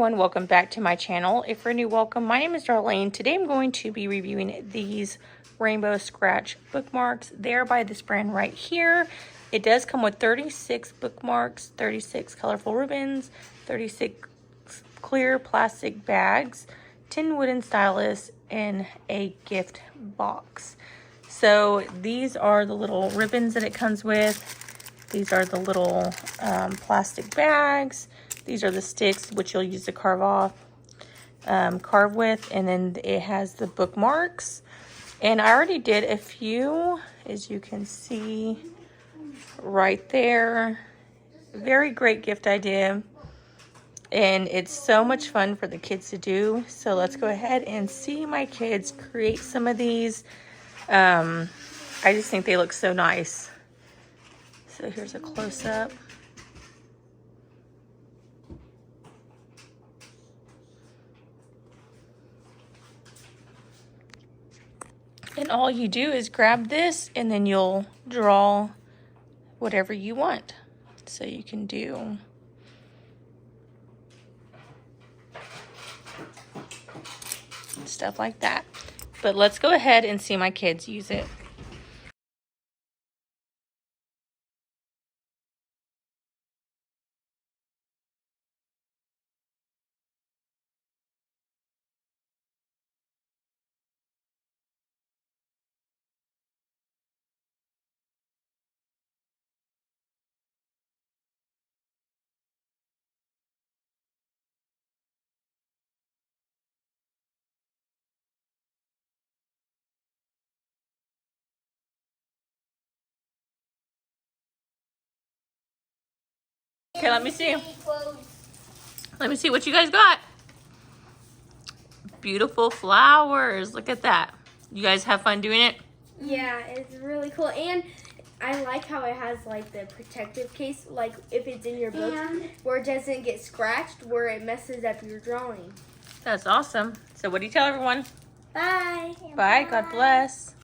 everyone, welcome back to my channel. If you're new, welcome. My name is Darlene. Today I'm going to be reviewing these rainbow scratch bookmarks. They're by this brand right here. It does come with 36 bookmarks, 36 colorful ribbons, 36 clear plastic bags, 10 wooden stylus, and a gift box. So these are the little ribbons that it comes with. These are the little plastic bags. These are the sticks which you'll use to carve with, and then it has the bookmarks. And I already did a few, as you can see right there. Very great gift idea, and it's so much fun for the kids to do. So let's go ahead and see my kids create some of these. I just think they look so nice. So here's a close-up. And all you do is grab this and then you'll draw whatever you want. So you can do stuff like that. But let's go ahead and see my kids use it. Okay, let me see. Let me see what you guys got. Beautiful flowers. Look at that. You guys have fun doing it? Yeah, it's really cool. And I like how it has like the protective case, like if it's in your book, where it doesn't get scratched, where it messes up your drawing. That's awesome. So what do you tell everyone? Bye. Bye. God bless.